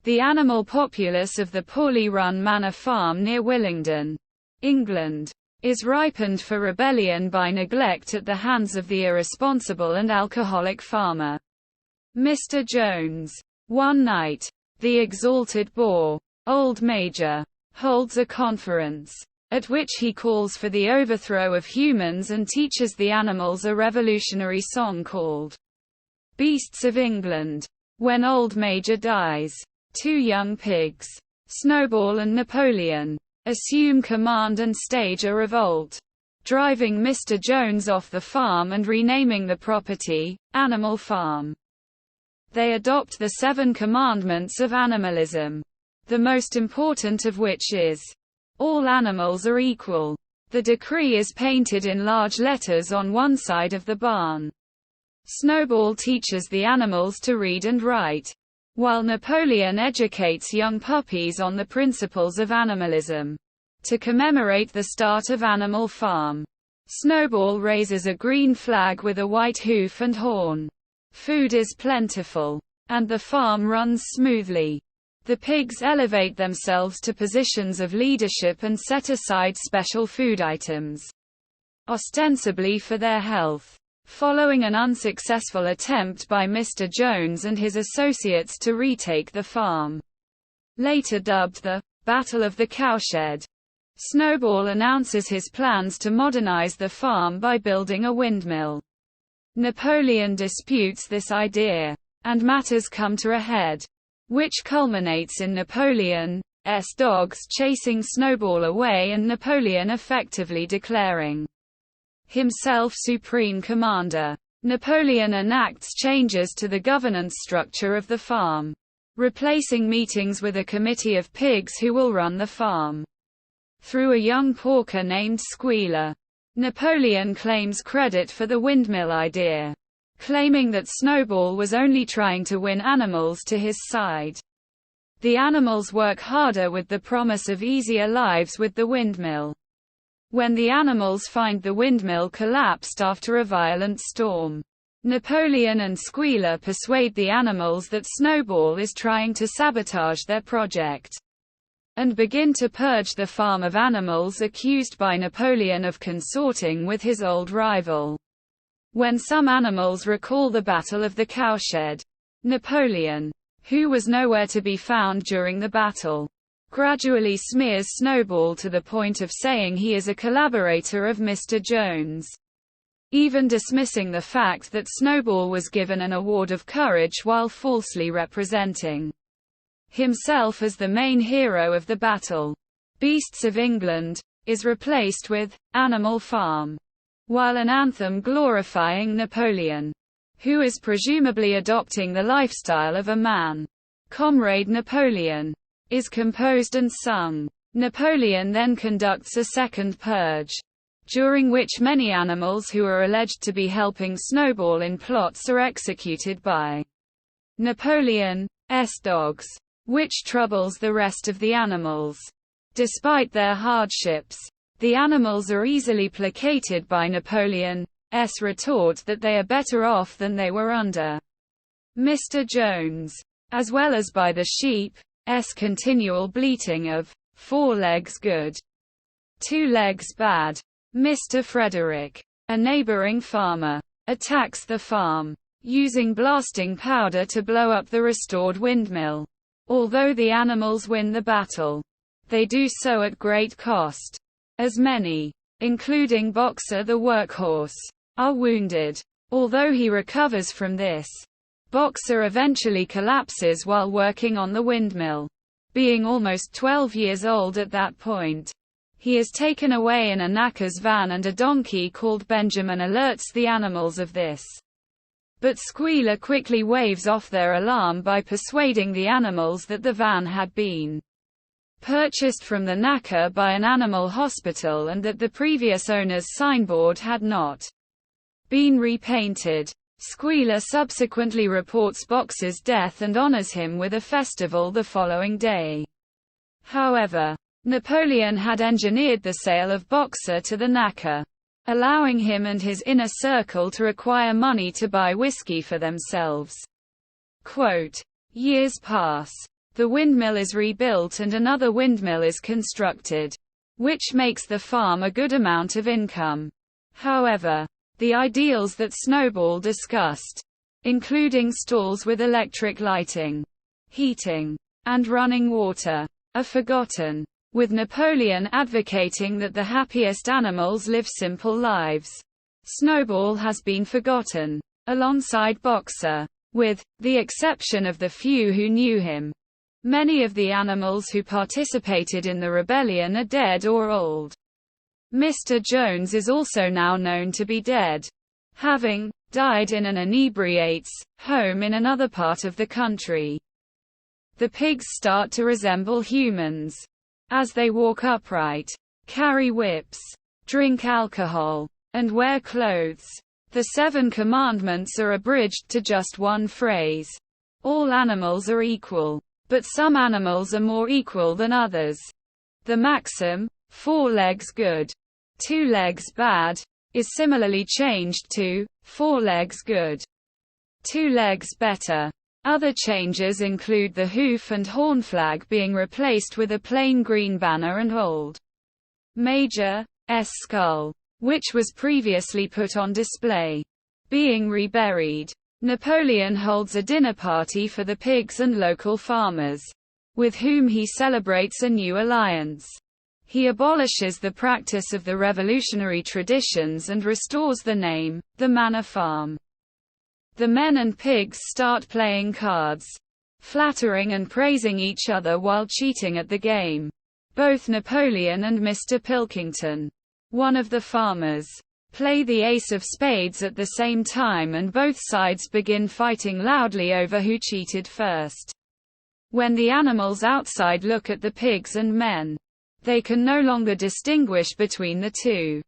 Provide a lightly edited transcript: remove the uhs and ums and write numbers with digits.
The animal populace of the poorly run manor farm near Willingdon, England, is ripened for rebellion by neglect at the hands of the irresponsible and alcoholic farmer, Mr. Jones. One night, the exalted bore, Old Major, holds a conference, at which he calls for the overthrow of humans and teaches the animals a revolutionary song called Beasts of England. When Old Major dies, two young pigs, Snowball and Napoleon, assume command and stage a revolt, driving Mr. Jones off the farm and renaming the property, Animal Farm. They adopt the 7 commandments of animalism, the most important of which is, all animals are equal. The decree is painted in large letters on one side of the barn. Snowball teaches the animals to read and write, while Napoleon educates young puppies on the principles of animalism. To commemorate the start of Animal Farm, Snowball raises a green flag with a white hoof and horn. Food is plentiful, and the farm runs smoothly. The pigs elevate themselves to positions of leadership and set aside special food items, ostensibly for their health. Following an unsuccessful attempt by Mr. Jones and his associates to retake the farm, later dubbed the Battle of the Cowshed, Snowball announces his plans to modernize the farm by building a windmill. Napoleon disputes this idea, and matters come to a head, which culminates in Napoleon's dogs chasing Snowball away and Napoleon effectively declaring himself supreme commander. Napoleon enacts changes to the governance structure of the farm, replacing meetings with a committee of pigs who will run the farm through a young porker named Squealer. Napoleon claims credit for the windmill idea, claiming that Snowball was only trying to win animals to his side. The animals work harder with the promise of easier lives with the windmill. When the animals find the windmill collapsed after a violent storm, Napoleon and Squealer persuade the animals that Snowball is trying to sabotage their project, and begin to purge the farm of animals accused by Napoleon of consorting with his old rival. When some animals recall the Battle of the Cowshed, Napoleon, who was nowhere to be found during the battle, gradually smears Snowball to the point of saying he is a collaborator of Mr. Jones, even dismissing the fact that Snowball was given an award of courage while falsely representing himself as the main hero of the battle. Beasts of England is replaced with Animal Farm, while an anthem glorifying Napoleon, who is presumably adopting the lifestyle of a man, Comrade Napoleon, is composed and sung. Napoleon then conducts a second purge, during which many animals who are alleged to be helping Snowball in plots are executed by Napoleon's dogs, which troubles the rest of the animals. Despite their hardships, the animals are easily placated by Napoleon's retort that they are better off than they were under Mr. Jones, as well as by the sheep's continual bleating of 4 legs good, 2 legs bad. Mr. Frederick, a neighboring farmer, attacks the farm, using blasting powder to blow up the restored windmill. Although the animals win the battle, they do so at great cost, as many, including Boxer the workhorse, are wounded. Although he recovers from this, Boxer eventually collapses while working on the windmill. Being almost 12 years old at that point, he is taken away in a knacker's van and a donkey called Benjamin alerts the animals of this. But Squealer quickly waves off their alarm by persuading the animals that the van had been purchased from the knacker by an animal hospital and that the previous owner's signboard had not been repainted. Squealer subsequently reports Boxer's death and honors him with a festival the following day. However, Napoleon had engineered the sale of Boxer to the knacker, allowing him and his inner circle to acquire money to buy whiskey for themselves. Quote, years pass. The windmill is rebuilt and another windmill is constructed, which makes the farm a good amount of income. However, the ideals that Snowball discussed, including stalls with electric lighting, heating, and running water, are forgotten, with Napoleon advocating that the happiest animals live simple lives. Snowball has been forgotten, alongside Boxer, with the exception of the few who knew him. Many of the animals who participated in the rebellion are dead or old. Mr. Jones is also now known to be dead, having died in an inebriate's home in another part of the country. The pigs start to resemble humans, as they walk upright, carry whips, drink alcohol, and wear clothes. The 7 commandments are abridged to just one phrase. All animals are equal, but some animals are more equal than others. The maxim, 4 legs good, 2 legs bad, is similarly changed to 4 legs good, 2 legs better. Other changes include the hoof and horn flag being replaced with a plain green banner and old Major S skull, which was previously put on display, being reburied. Napoleon holds a dinner party for the pigs and local farmers, with whom he celebrates a new alliance. He abolishes the practice of the revolutionary traditions and restores the name, the Manor Farm. The men and pigs start playing cards, flattering and praising each other while cheating at the game. Both Napoleon and Mr. Pilkington, one of the farmers, play the ace of spades at the same time and both sides begin fighting loudly over who cheated first. When the animals outside look at the pigs and men, they can no longer distinguish between the two.